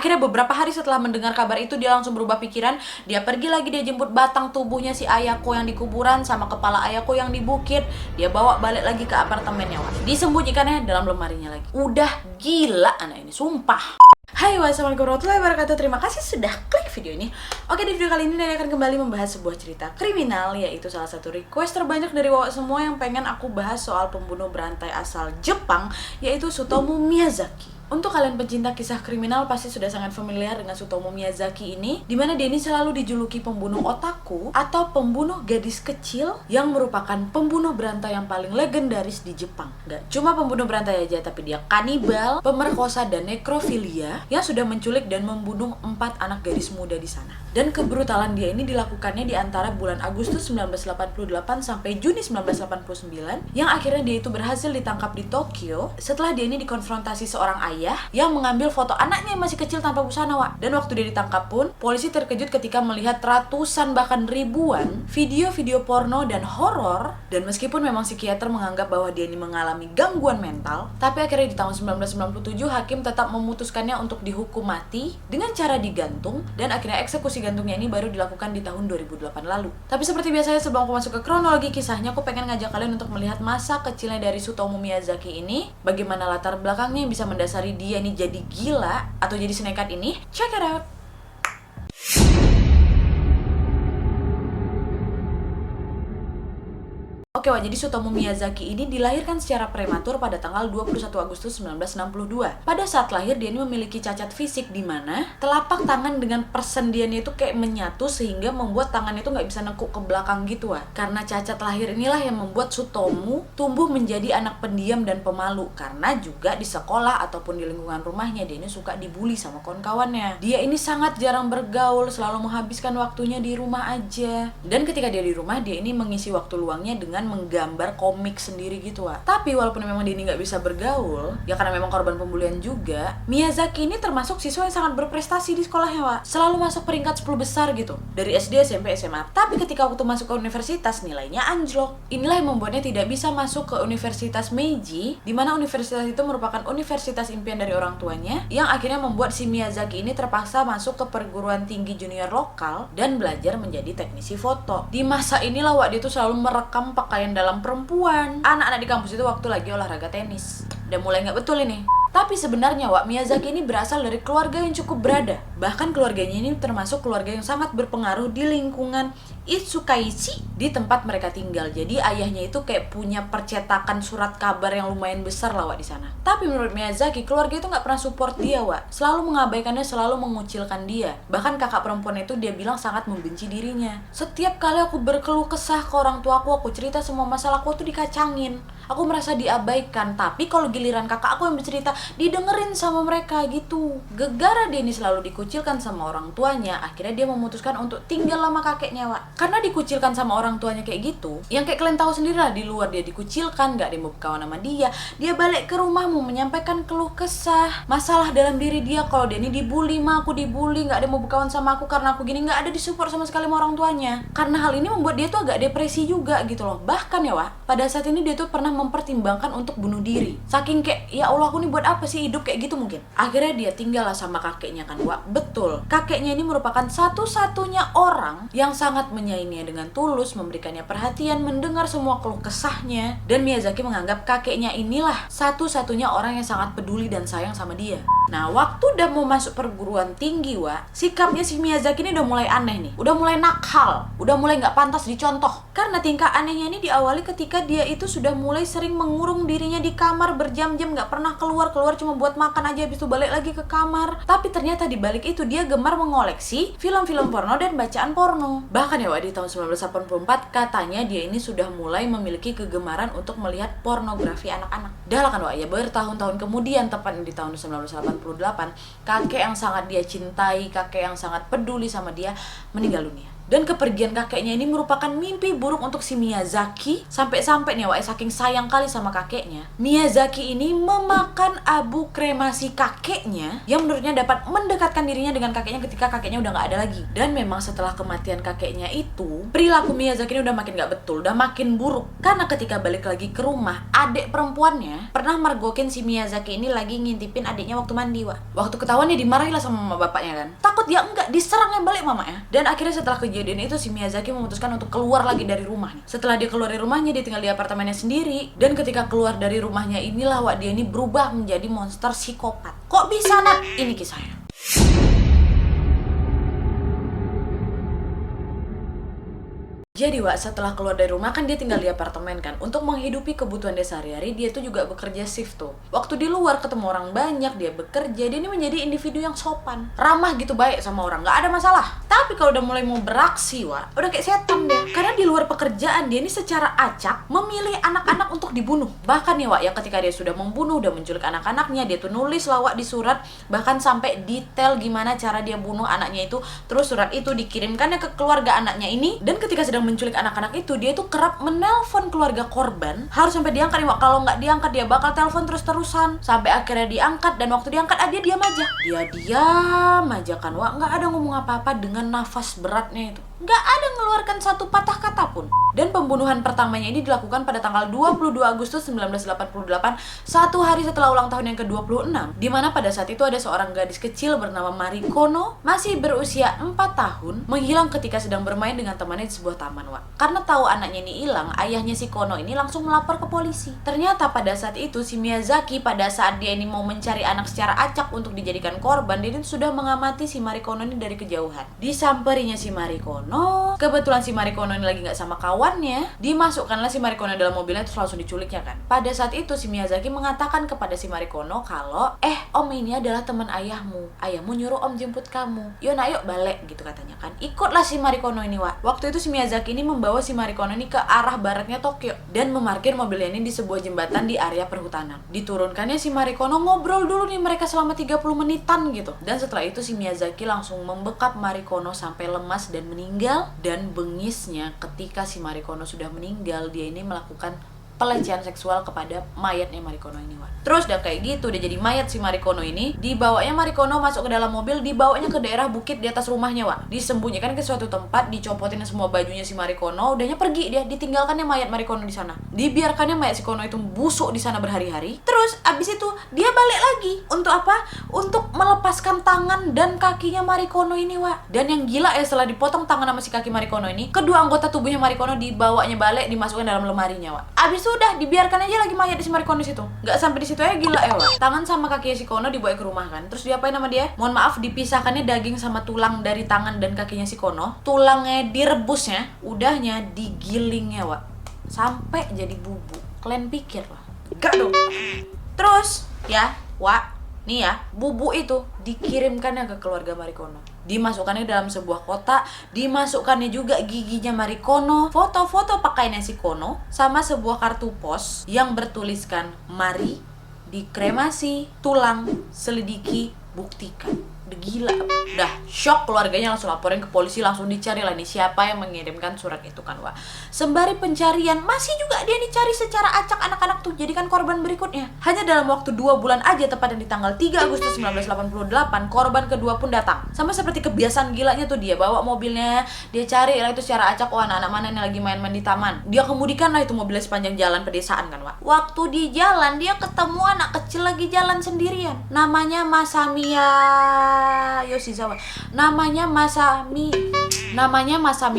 Akhirnya beberapa hari setelah mendengar kabar itu dia langsung berubah pikiran. Dia pergi lagi, dia jemput batang tubuhnya si Ayako yang di kuburan sama kepala Ayako yang di bukit. Dia bawa balik lagi ke apartemennya, Wak. Disembunyikannya dalam lemarinya lagi. Udah gila anak ini, sumpah. Hai, wassalamualaikum warahmatullahi wabarakatuh. Terima kasih sudah klik video ini. Oke, di video kali ini Naya akan kembali membahas sebuah cerita kriminal, yaitu salah satu request terbanyak dari Wawak semua yang pengen aku bahas soal pembunuh berantai asal Jepang, yaitu Tsutomu Miyazaki. Untuk kalian pencinta kisah kriminal pasti sudah sangat familiar dengan Tsutomu Miyazaki ini, dimana dia ini selalu dijuluki pembunuh otaku atau pembunuh gadis kecil yang merupakan pembunuh berantai yang paling legendaris di Jepang. Gak cuma pembunuh berantai aja, tapi dia kanibal, pemerkosa, dan nekrofilia yang sudah menculik dan membunuh 4 anak gadis muda di sana. Dan kebrutalan dia ini dilakukannya di antara bulan Agustus 1988 sampai Juni 1989, yang akhirnya dia itu berhasil ditangkap di Tokyo setelah dia ini dikonfrontasi seorang ayah yang mengambil foto anaknya yang masih kecil tanpa busana, Wak. Dan waktu dia ditangkap pun, polisi terkejut ketika melihat ratusan bahkan ribuan video-video porno dan horor. Dan meskipun memang psikiater menganggap bahwa dia ini mengalami gangguan mental, tapi akhirnya di tahun 1997 hakim tetap memutuskannya untuk dihukum mati dengan cara digantung, dan akhirnya eksekusi gantungnya ini baru dilakukan di tahun 2008 lalu. Tapi seperti biasanya, sebelum aku masuk ke kronologi kisahnya, aku pengen ngajak kalian untuk melihat masa kecilnya dari Tsutomu Miyazaki ini, bagaimana latar belakangnya yang bisa mendasari dia ini jadi gila atau jadi senekat ini. Check it out. Oke, Wak, jadi Tsutomu Miyazaki ini dilahirkan secara prematur pada tanggal 21 Agustus 1962. Pada saat lahir, dia ini memiliki cacat fisik di mana telapak tangan dengan persendiannya itu kayak menyatu sehingga membuat tangannya itu nggak bisa nekuk ke belakang gitu, Wak. Karena cacat lahir inilah yang membuat Tsutomu tumbuh menjadi anak pendiam dan pemalu, karena juga di sekolah ataupun di lingkungan rumahnya dia ini suka dibully sama kawan-kawannya. Dia ini sangat jarang bergaul, selalu menghabiskan waktunya di rumah aja. Dan ketika dia di rumah, dia ini mengisi waktu luangnya dengan menggambar komik sendiri gitu, Wak. Tapi walaupun memang dia ini nggak bisa bergaul, ya karena memang korban pembulian juga, Miyazaki ini termasuk siswa yang sangat berprestasi di sekolahnya, Wak. Selalu masuk peringkat 10 besar gitu, dari SD, SMP, SMA. Tapi ketika waktu masuk ke universitas, nilainya anjlok. Inilah yang membuatnya tidak bisa masuk ke Universitas Meiji, di mana universitas itu merupakan universitas impian dari orang tuanya, yang akhirnya membuat si Miyazaki ini terpaksa masuk ke perguruan tinggi junior lokal dan belajar menjadi teknisi foto. Di masa inilah, Wak, dia tuh selalu merekam pakaian dalam perempuan anak-anak di kampus itu waktu lagi olahraga tenis. Udah mulai nggak betul ini. Tapi sebenarnya, Wak, Miyazaki ini berasal dari keluarga yang cukup berada. Bahkan keluarganya ini termasuk keluarga yang sangat berpengaruh di lingkungan Itsukaishi, di tempat mereka tinggal. Jadi ayahnya itu kayak punya percetakan surat kabar yang lumayan besar lah, Wak, di sana. Tapi menurut Miyazaki, keluarga itu nggak pernah support dia, Wak. Selalu mengabaikannya, selalu mengucilkan dia. Bahkan kakak perempuan itu dia bilang sangat membenci dirinya. Setiap kali aku berkeluh kesah ke orang tuaku, aku cerita semua masalahku tuh dikacangin. Aku merasa diabaikan, tapi kalau giliran kakak aku yang bercerita, didengerin sama mereka gitu. Gegara dia ini selalu dikucilkan sama orang tuanya, akhirnya dia memutuskan untuk tinggal sama kakeknya, Wak. Karena dikucilkan sama orang tuanya kayak gitu, yang kayak kalian tahu sendiri lah, di luar dia dikucilkan, gak ada yang mau berkawan sama dia balik ke rumahmu menyampaikan keluh kesah masalah dalam diri dia. Kalau dia ini dibully, mah aku dibully, gak ada yang mau berkawan sama aku karena aku gini, gak ada disupport sama sekali sama orang tuanya. Karena hal ini membuat dia tuh agak depresi juga gitu loh. Bahkan ya, Wak, pada saat ini dia tuh pernah mempertimbangkan untuk bunuh diri. Saking kayak, ya Allah, aku nih buat apa sih hidup kayak gitu mungkin. Akhirnya dia tinggal lah sama kakeknya kan, Wak. Betul, kakeknya ini merupakan satu-satunya orang yang sangat menyayanginya dengan tulus, memberikannya perhatian, mendengar semua keluh kesahnya. Dan Miyazaki menganggap kakeknya inilah satu-satunya orang yang sangat peduli dan sayang sama dia. Nah, waktu udah mau masuk perguruan tinggi, Wak, sikapnya si Miyazaki ini udah mulai aneh nih. Udah mulai nakal, udah mulai nggak pantas dicontoh. Karena tingkah anehnya ini diawali ketika dia itu sudah mulai sering mengurung dirinya di kamar berjam-jam, nggak pernah keluar cuma buat makan aja, habis itu balik lagi ke kamar. Tapi ternyata di balik itu dia gemar mengoleksi film-film porno dan bacaan porno. Bahkan ya, Wak, di tahun 1984 katanya dia ini sudah mulai memiliki kegemaran untuk melihat pornografi anak-anak. Dah lah kan, Wak, ya bertahun-tahun kemudian, tepatnya di tahun 1988, kakek yang sangat dia cintai, kakek yang sangat peduli sama dia, meninggal dunia. Dan kepergian kakeknya ini merupakan mimpi buruk untuk si Miyazaki. Sampai-sampai nih Wak, saking sayang kali sama kakeknya, Miyazaki ini memakan abu kremasi kakeknya yang menurutnya dapat mendekatkan dirinya dengan kakeknya ketika kakeknya udah gak ada lagi. Dan memang setelah kematian kakeknya itu, perilaku Miyazaki ini udah makin gak betul, udah makin buruk. Karena ketika balik lagi ke rumah, adik perempuannya pernah mergokin si Miyazaki ini lagi ngintipin adiknya waktu mandi, Wak. Waktu ketahuan dia dimarahi lah sama mama bapaknya kan. Takut dia enggak, diserang yang balik mamanya. Dan akhirnya setelah kejadian itu si Miyazaki memutuskan untuk keluar lagi dari rumah nih. Setelah dia keluar dari rumahnya, dia tinggal di apartemennya sendiri. Dan ketika keluar dari rumahnya inilah Wak, dia ini berubah menjadi monster psikopat. Kok bisa, Nat? Ini kisahnya. Jadi Wak, setelah keluar dari rumah kan dia tinggal di apartemen kan. Untuk menghidupi kebutuhan dia sehari-hari, dia tuh juga bekerja shift tuh. Waktu di luar ketemu orang banyak, dia bekerja, dia ini menjadi individu yang sopan, ramah gitu, baik sama orang, gak ada masalah. Tapi kalau udah mulai mau beraksi Wak, udah kayak setan deh. Karena di luar pekerjaan dia ini secara acak memilih anak-anak untuk dibunuh. Bahkan ya Wak, ya ketika dia sudah membunuh, udah menculik anak-anaknya, dia tuh nulis lah Wak di surat, bahkan sampai detail gimana cara dia bunuh anaknya itu. Terus surat itu dikirimkannya ke keluarga anaknya ini. Dan ketika sedang menculik anak-anak itu, dia tuh kerap menelpon keluarga korban, harus sampai diangkat nih Wak. Kalau nggak diangkat dia bakal telepon terus-terusan sampai akhirnya diangkat. Dan waktu diangkat dia diam aja, dia diam aja kan Wak, nggak ada ngomong apa-apa dengan nafas beratnya itu, nggak ada ngeluarkan satu patah kata pun. Dan pembunuhan pertamanya ini dilakukan pada tanggal 22 Agustus 1988, satu hari setelah ulang tahun yang ke-26, dimana pada saat itu ada seorang gadis kecil bernama Mari Kono, masih berusia 4 tahun, menghilang ketika sedang bermain dengan temannya di sebuah taman Wak. Karena tahu anaknya ini hilang, ayahnya si Kono ini langsung melapor ke polisi. Ternyata pada saat itu si Miyazaki, pada saat dia ini mau mencari anak secara acak untuk dijadikan korban, dia ini sudah mengamati si Mari Kono ini dari kejauhan. Disamperinya si Mari Kono, kebetulan si Mari Kono ini lagi nggak sama kawannya, dimasukkanlah si Mari Kono dalam mobilnya, terus langsung diculiknya kan. Pada saat itu si Miyazaki mengatakan kepada si Mari Kono kalau om ini adalah teman ayahmu nyuruh om jemput kamu, yuk nak yuk balik gitu katanya kan. Ikutlah si Mari Kono ini Wak. Waktu itu si Miyazaki ini membawa si Mari Kono ini ke arah baratnya Tokyo dan memarkir mobilnya ini di sebuah jembatan di area perhutanan. Diturunkannya si Mari Kono, ngobrol dulu nih mereka selama 30 menitan gitu. Dan setelah itu si Miyazaki langsung membekap Mari Kono sampai lemas dan meninggal. Dan bengisnya ketika si Mari Kono sudah meninggal, dia ini melakukan pelecehan seksual kepada mayatnya Mari Kono ini Wak. Terus udah kayak gitu, udah jadi mayat si Mari Kono ini, dibawanya Mari Kono masuk ke dalam mobil, dibawanya ke daerah bukit di atas rumahnya Wak. Disembunyikan ke suatu tempat, dicopotin semua bajunya si Mari Kono, udahnya pergi dia, ditinggalkannya mayat Mari Kono di sana. Dibiarkannya mayat si Kono itu busuk di sana berhari-hari. Terus abis itu dia balik lagi. Untuk apa? Untuk melepaskan tangan dan kakinya Mari Kono ini Wak. Dan yang gila ya, setelah dipotong tangan sama si kaki Mari Kono ini, kedua anggota tubuhnya Mari Kono dibawanya balik, dimasukkan dalam lemarinya Wak. Abis sudah dibiarkan aja lagi mayat di si Mari Kono situ. Nggak sampai di situ aja, gila ya Wak. Tangan sama kaki si Kono dibawa ke rumah kan. Terus diapain sama dia? Mohon maaf, dipisahkannya daging sama tulang dari tangan dan kakinya si Kono. Tulangnya direbusnya, udahnya digiling ya Wak, sampai jadi bubuk. Kalian pikir lah, gak dong. Terus ya Wak, nih ya, bubuk itu dikirimkannya ke keluarga Mari Kono. Dimasukkannya dalam sebuah kotak, dimasukkannya juga giginya Mari Kono, foto-foto pakaiannya si Kono, sama sebuah kartu pos yang bertuliskan Mari, dikremasi, tulang, selidiki, buktikan. Udah gila, udah shock keluarganya, langsung laporin ke polisi, langsung dicari lah nih siapa yang mengirimkan surat itu kan Wak. Sembari pencarian, masih juga dia dicari secara acak anak-anak tuh jadikan korban berikutnya. Hanya dalam waktu 2 bulan aja, tepatnya di tanggal 3 Agustus 1988, korban kedua pun datang. Sama seperti kebiasaan gilanya tuh, dia bawa mobilnya, dia cari lah itu secara acak, oh anak-anak mana yang lagi main-main di taman. Dia kemudikan lah itu mobilnya sepanjang jalan pedesaan kan Wak. Waktu di jalan, dia ketemu anak kecil lagi jalan sendirian. Namanya Masamiya Yoshizawa. Namanya Masami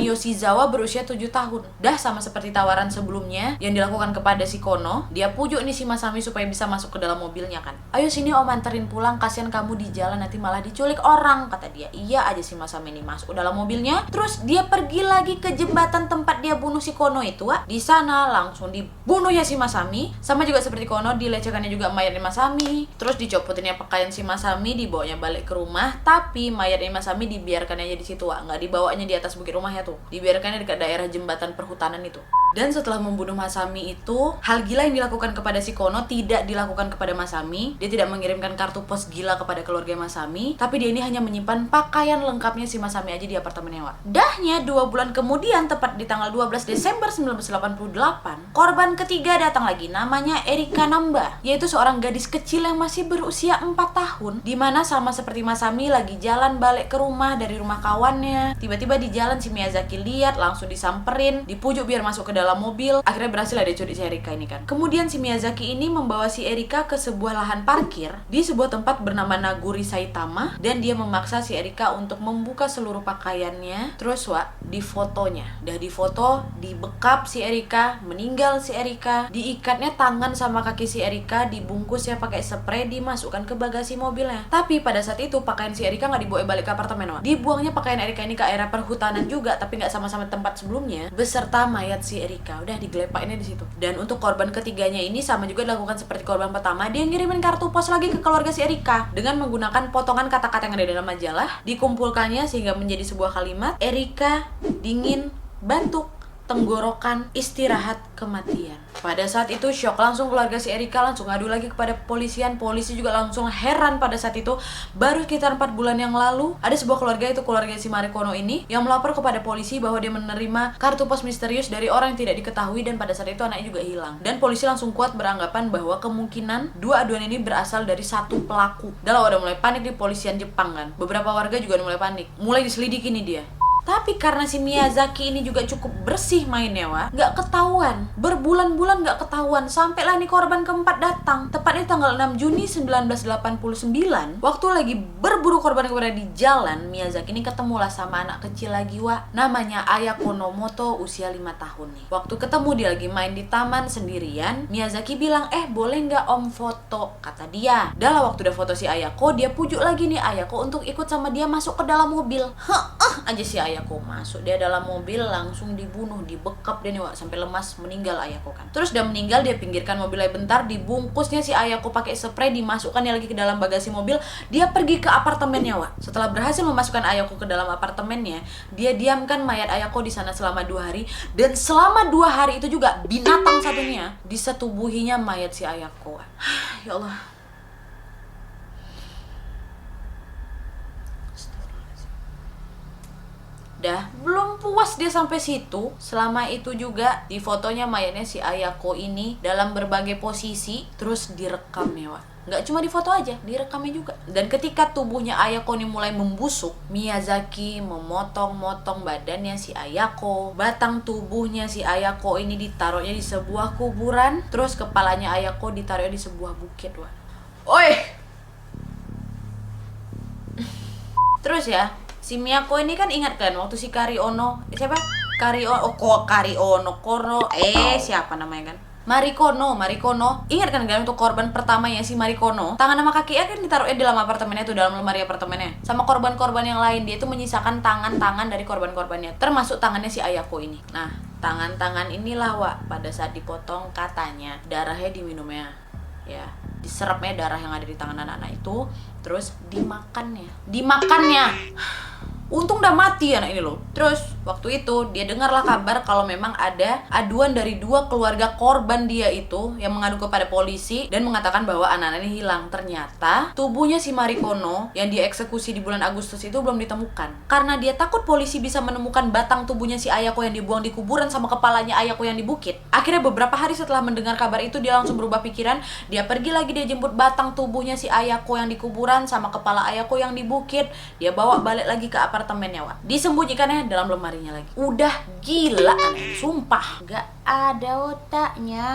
Yoshizawa, berusia 7 tahun. Dah sama seperti tawaran sebelumnya yang dilakukan kepada si Kono, dia pujuk nih si Masami supaya bisa masuk ke dalam mobilnya kan. Ayo sini om anterin pulang, kasihan kamu di jalan nanti malah diculik orang, kata dia. Iya aja si Masami ini masuk ke dalam mobilnya. Terus dia pergi lagi ke jembatan tempat dia bunuh si Kono itu Wak. Di sana langsung dibunuh ya si Masami. Sama juga seperti Kono, dilecehkannya juga mayatnya Masami. Terus dicopotinnya pakaian si Masami, dibawanya balik ke rumah. Tapi mayatnya Masami dibiarkan aja di situ Wak, nggak dibawanya di atas bukit rumahnya tuh, dibiarkannya dekat daerah jembatan perhutanan itu. Dan setelah membunuh Masami itu, hal gila yang dilakukan kepada si Kono tidak dilakukan kepada Masami. Dia tidak mengirimkan kartu pos gila kepada keluarga Masami, tapi dia ini hanya menyimpan pakaian lengkapnya si Masami aja di apartemen Ewa. Dahnya 2 bulan kemudian, tepat di tanggal 12 Desember 1988, korban ketiga datang lagi, namanya Erika Namba, yaitu seorang gadis kecil yang masih berusia 4 tahun, dimana sama seperti Masami lagi jalan balik ke rumah dari rumah kawannya. Tiba-tiba di jalan si Miyazaki lihat, langsung disamperin, dipujuk biar masuk ke dalam mobil. Akhirnya berhasil lah dia culik si Erika ini kan. Kemudian si Miyazaki ini membawa si Erika ke sebuah lahan parkir di sebuah tempat bernama Naguri Saitama, dan dia memaksa si Erika untuk membuka seluruh pakaiannya. Terus di fotonya, udah difoto, dibekap si Erika, meninggal si Erika, diikatnya tangan sama kaki si Erika, dibungkusnya pakai spray, dimasukkan ke bagasi mobilnya. Tapi pada saat itu pakaian si Erika nggak dibawa balik ke apartemen, dibuangnya pakaian Erika ini ke area perhutanan juga, tapi nggak sama-sama tempat sebelumnya, beserta mayat si Erika. Udah digelepakinnya di situ. Dan untuk korban ketiganya ini sama juga dilakukan seperti korban pertama, dia ngirimin kartu pos lagi ke keluarga si Erika dengan menggunakan potongan kata-kata yang ada dalam majalah, dikumpulkannya sehingga menjadi sebuah kalimat: Erika dingin, batuk, tenggorokan, istirahat, kematian. Pada saat itu shock langsung keluarga si Erika, langsung ngadu lagi kepada kepolisian. Polisi juga langsung heran pada saat itu. Baru sekitar 4 bulan yang lalu, ada sebuah keluarga, itu keluarga si Marikono ini, yang melapor kepada polisi bahwa dia menerima kartu pos misterius dari orang yang tidak diketahui, dan pada saat itu anaknya juga hilang. Dan polisi langsung kuat beranggapan bahwa kemungkinan 2 aduan ini berasal dari satu pelaku. Udah udah mulai panik di polisian Jepang kan. Beberapa warga juga udah mulai panik, mulai diselidiki nih dia. Tapi karena si Miyazaki ini juga cukup bersih mainnya, nggak ketahuan. Berbulan-bulan nggak ketahuan. Sampailah nih korban keempat datang. Tepatnya tanggal 6 Juni 1989. Waktu lagi berburu korban di jalan, Miyazaki ini ketemulah sama anak kecil lagi, namanya Ayako Nomoto, usia 5 tahun nih. Waktu ketemu dia lagi main di taman sendirian. Miyazaki bilang, boleh nggak om foto? Kata dia. Dalam waktu udah foto si Ayako, dia pujuk lagi nih Ayako untuk ikut sama dia masuk ke dalam mobil. Aja si Ayako masuk dia dalam mobil, langsung dibunuh, dibekap dia nih sampai lemas, meninggal Ayako kan. Terus udah meninggal, dia pinggirkan mobilnya bentar, dibungkusnya si Ayako pakai spray, dimasukkannya lagi ke dalam bagasi mobil. Dia pergi ke apartemennya, Setelah berhasil memasukkan Ayako ke dalam apartemennya, dia diamkan mayat Ayako di sana selama 2 hari. Dan selama 2 hari itu juga binatang satunya disetubuhinya mayat si Ayako. Ya Allah. Dah, belum puas dia sampai situ. Selama itu juga di fotonya mayatnya si Ayako ini dalam berbagai posisi, terus direkam ya, Nggak cuma di foto aja, direkamnya juga. Dan ketika tubuhnya Ayako ini mulai membusuk, Miyazaki memotong-motong badannya si Ayako. Batang tubuhnya si Ayako ini ditaruhnya di sebuah kuburan, terus kepalanya Ayako ditaruhnya di sebuah bukit, Oi! Terus ya, si Miyako ini kan ingat kan waktu si Kari Ono, siapa? Siapa namanya kan? Marikono. Ingat kan untuk korban pertamanya si Marikono, tangan sama kakinya kan ditaruhnya di dalam apartemennya tuh, dalam lemari apartemennya. Sama korban-korban yang lain, dia itu menyisakan tangan-tangan dari korban-korbannya, termasuk tangannya si Ayako ini. Nah, tangan-tangan inilah, pada saat dipotong katanya darahnya diminumnya. Ya, diserapnya darah yang ada di tangan anak-anak itu, terus dimakannya. Untung udah mati anak ini loh. Terus waktu itu dia dengarlah kabar kalau memang ada aduan dari 2 keluarga korban dia itu yang mengadu kepada polisi dan mengatakan bahwa anak-anak ini hilang. Ternyata tubuhnya si Marikono yang dieksekusi di bulan Agustus itu belum ditemukan. Karena dia takut polisi bisa menemukan batang tubuhnya si Ayako yang dibuang di kuburan sama kepalanya Ayako yang di bukit. Akhirnya beberapa hari setelah mendengar kabar itu, dia langsung berubah pikiran. Dia pergi lagi, dia jemput batang tubuhnya si Ayako yang di kuburan sama kepala Ayako yang di bukit. Dia bawa balik lagi ke apartemennya, disembunyikannya dalam lemarinya lagi. Udah gila aneh, sumpah gak ada otaknya.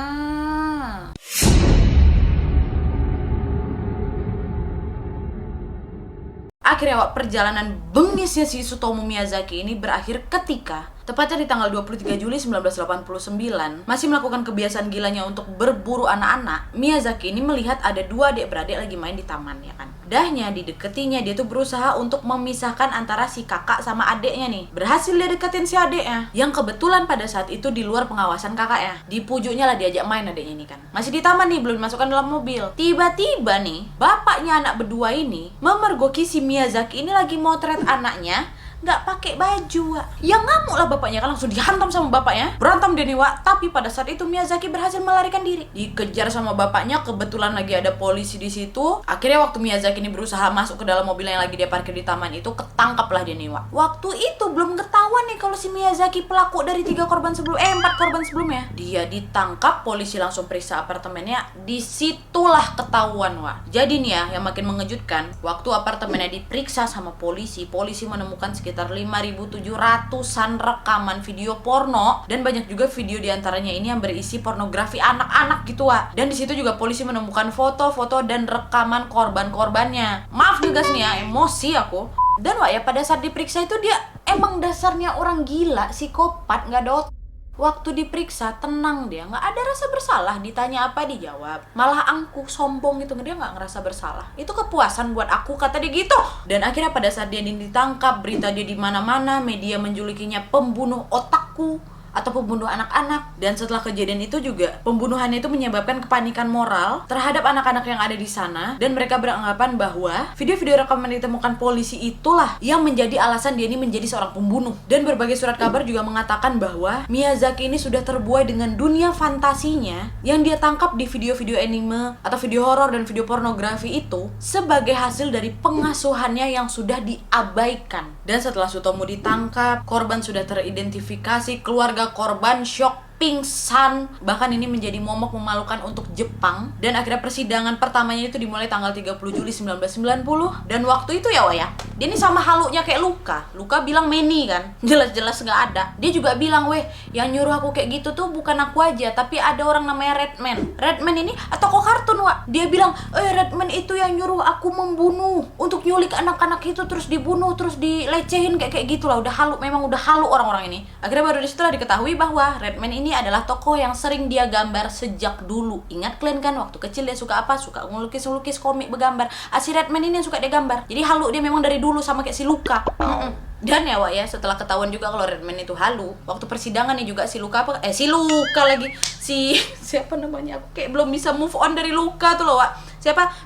Akhirnya perjalanan bengisnya si Tsutomu Miyazaki ini berakhir ketika tepatnya di tanggal 23 Juli 1989, masih melakukan kebiasaan gilanya untuk berburu anak-anak. Miyazaki ini melihat ada 2 adik-beradik lagi main di taman, ya kan. Dahnya dideketinya, dia tuh berusaha untuk memisahkan antara si kakak sama adiknya nih. Berhasil dia deketin si adiknya, yang kebetulan pada saat itu di luar pengawasan kakaknya. Dipujuknya lah diajak main adiknya ini kan. Masih di taman nih, belum dimasukkan dalam mobil. Tiba-tiba nih, bapaknya anak berdua ini memergoki si Miyazaki ini lagi motret anaknya, nggak pakai baju, Wak. Ya ngamuk lah bapaknya kan, langsung dihantam sama bapaknya. Berantem dia nih, Wak. Tapi pada saat itu Miyazaki berhasil melarikan diri. Dikejar sama bapaknya, kebetulan lagi ada polisi di situ. Akhirnya waktu Miyazaki ini berusaha masuk ke dalam mobil yang lagi dia parkir di taman itu, ketangkaplah dia nih, Wak. Waktu itu belum ketahuan nih kalau si Miyazaki pelaku dari 4 korban sebelumnya. Dia ditangkap, polisi langsung periksa apartemennya. Disitulah ketahuan, Wak. Jadi nih ya, yang makin mengejutkan, waktu apartemennya diperiksa sama polisi menemukan sekitar 5.700-an rekaman video porno, dan banyak juga video diantaranya ini yang berisi pornografi anak-anak gitu, Wak. Dan di situ juga polisi menemukan foto-foto dan rekaman korban-korbannya. Maaf juga nih ya, emosi aku. Dan Wak ya, pada saat diperiksa itu dia emang dasarnya orang gila, psikopat, nggak ada otak. Waktu diperiksa tenang dia, nggak ada rasa bersalah, ditanya apa dijawab, malah angkuh, sombong gitu, dia nggak ngerasa bersalah. Itu kepuasan buat aku, kata dia gitu. Dan akhirnya pada saat dia ditangkap, berita dia di mana-mana, media menjulukinya pembunuh otakku atau pembunuh anak-anak. Dan setelah kejadian itu juga, pembunuhannya itu menyebabkan kepanikan moral terhadap anak-anak yang ada di sana, dan mereka beranggapan bahwa video-video rekaman ditemukan polisi itulah yang menjadi alasan dia ini menjadi seorang pembunuh. Dan berbagai surat kabar juga mengatakan bahwa Miyazaki ini sudah terbuai dengan dunia fantasinya yang dia tangkap di video-video anime atau video horor dan video pornografi itu sebagai hasil dari pengasuhannya yang sudah diabaikan. Dan setelah Sutomo ditangkap, korban sudah teridentifikasi, keluarga korban syok, pingsan, bahkan ini menjadi momok memalukan untuk Jepang. Dan akhirnya persidangan pertamanya itu dimulai tanggal 30 Juli 1990. Dan waktu itu ya Wak ya, dia ini sama halunya kayak Luka bilang Manny kan, jelas-jelas nggak ada. Dia juga bilang, weh, yang nyuruh aku kayak gitu tuh bukan aku aja, tapi ada orang namanya Redman ini tokoh kartun, Wak. Dia bilang, Redman itu yang nyuruh aku membunuh, untuk nyulik anak-anak itu, terus dibunuh, terus dilecehin kayak gitulah. Udah halu, memang udah halu orang-orang ini. Akhirnya baru disitulah diketahui bahwa Redman ini adalah tokoh yang sering dia gambar sejak dulu. Ingat kalian kan, waktu kecil dia suka apa? Suka ngelukis-lukis komik bergambar. Si Redman ini yang suka dia gambar. Jadi halu dia memang dari dulu, sama kayak si Luka. Dan ya Wak ya, setelah ketahuan juga kalau Redman itu halu, waktu persidangan nih juga si Luka siapa namanya, aku kayak belum bisa move on dari Luka tuh loh, Wak.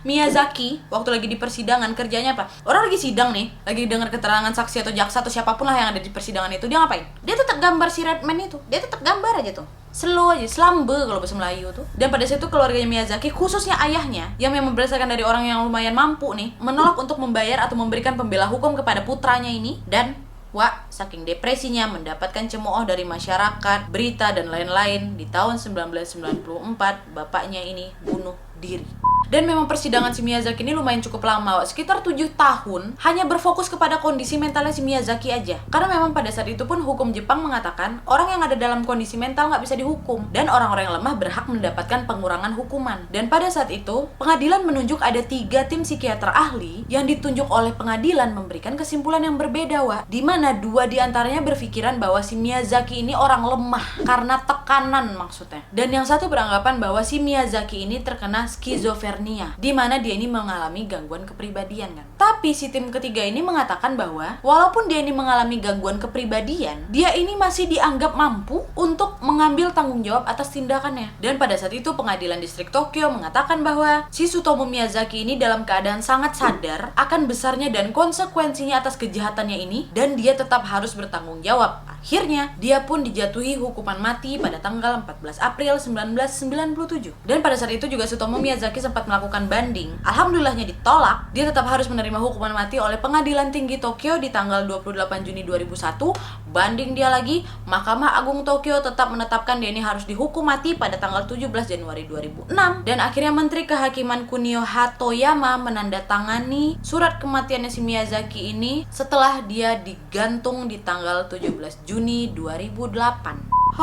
Miyazaki waktu lagi di persidangan kerjanya apa? Orang lagi sidang nih, lagi dengar keterangan saksi atau jaksa atau siapapun lah yang ada di persidangan itu, dia ngapain? Dia tetap gambar si Redman itu. Dia tetap gambar aja tuh. Slow aja, slambe kalau bahasa Melayu tuh. Dan pada saat itu keluarganya Miyazaki, khususnya ayahnya, yang memang berdasarkan dari orang yang lumayan mampu nih, menolak untuk membayar atau memberikan pembela hukum kepada putranya ini. Dan Wak, saking depresinya, mendapatkan cemooh dari masyarakat, berita dan lain-lain, di tahun 1994 bapaknya ini bunuh diri. Dan memang persidangan si Miyazaki ini lumayan cukup lama, Wak. Sekitar 7 tahun hanya berfokus kepada kondisi mentalnya si Miyazaki aja. Karena memang pada saat itu pun hukum Jepang mengatakan orang yang ada dalam kondisi mental nggak bisa dihukum, dan orang-orang yang lemah berhak mendapatkan pengurangan hukuman. Dan pada saat itu pengadilan menunjuk ada 3 tim psikiater ahli yang ditunjuk oleh pengadilan memberikan kesimpulan yang berbeda, Wak. Dimana 2 diantaranya berpikiran bahwa si Miyazaki ini orang lemah karena tekanan maksudnya. Dan yang satu beranggapan bahwa si Miyazaki ini terkena skizofrenia, di mana dia ini mengalami gangguan kepribadian kan. Tapi si tim ketiga ini mengatakan bahwa walaupun dia ini mengalami gangguan kepribadian, dia ini masih dianggap mampu untuk mengambil tanggung jawab atas tindakannya. Dan pada saat itu pengadilan distrik Tokyo mengatakan bahwa si Sutomo Miyazaki ini dalam keadaan sangat sadar akan besarnya dan konsekuensinya atas kejahatannya ini, dan dia tetap harus bertanggung jawab. Akhirnya dia pun dijatuhi hukuman mati pada tanggal 14 April 1997. Dan pada saat itu juga Sutomo Miyazaki sempat melakukan banding. Alhamdulillahnya ditolak. Dia tetap harus menerima hukuman mati oleh Pengadilan Tinggi Tokyo di tanggal 28 Juni 2001. Banding dia lagi, Mahkamah Agung Tokyo tetap menetapkan dia ini harus dihukum mati pada tanggal 17 Januari 2006. Dan akhirnya Menteri Kehakiman Kunio Hatoyama menandatangani surat kematiannya si Miyazaki ini setelah dia digantung di tanggal 17 Juni 2008.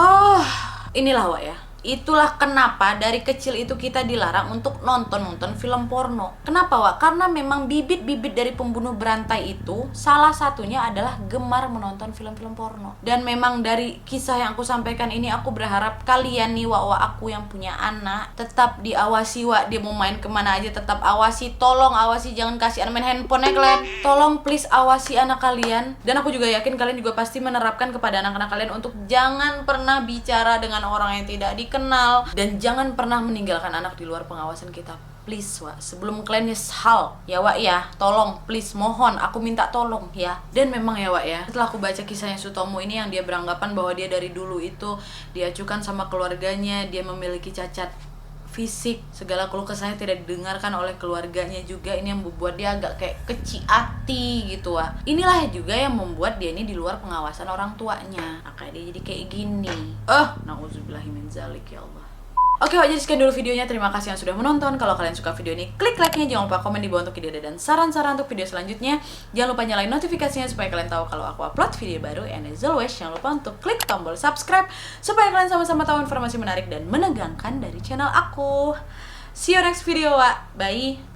Inilah Wak ya. Itulah kenapa dari kecil itu kita dilarang untuk nonton film porno. Kenapa, Wak? Karena memang bibit-bibit dari pembunuh berantai itu salah satunya adalah gemar menonton film-film porno. Dan memang dari kisah yang aku sampaikan ini, aku berharap kalian nih, Wak, aku yang punya anak, tetap diawasi, Wak. Dia mau main kemana aja tetap awasi. Tolong awasi, jangan kasih main handphone ya kalian. Tolong please awasi anak kalian. Dan aku juga yakin kalian juga pasti menerapkan kepada anak-anak kalian untuk jangan pernah bicara dengan orang yang tidak dikenal, dan jangan pernah meninggalkan anak di luar pengawasan kita. please Wak, sebelum kalian nyesal ya Wak ya, tolong please, mohon, aku minta tolong ya. Dan memang ya Wak ya, setelah aku baca kisahnya Sutomo ini yang dia beranggapan bahwa dia dari dulu itu diacukan sama keluarganya, dia memiliki cacat fisik, segala keluh kesahnya tidak didengarkan oleh keluarganya juga, ini yang membuat dia agak kayak kecil hati gitu Wak. Inilah juga yang membuat dia ini di luar pengawasan orang tuanya, makanya dia jadi kayak gini. Nauzubillahi min zalik ya Allah. Oke Wak, jadi sekian dulu videonya. Terima kasih yang sudah menonton. Kalau kalian suka video ini, klik like-nya. Jangan lupa komen di bawah untuk ide dan saran-saran untuk video selanjutnya. Jangan lupa nyalain notifikasinya supaya kalian tahu kalau aku upload video baru. And as always, jangan lupa untuk klik tombol subscribe supaya kalian sama-sama tahu informasi menarik dan menegangkan dari channel aku. See you next video Wak. Bye.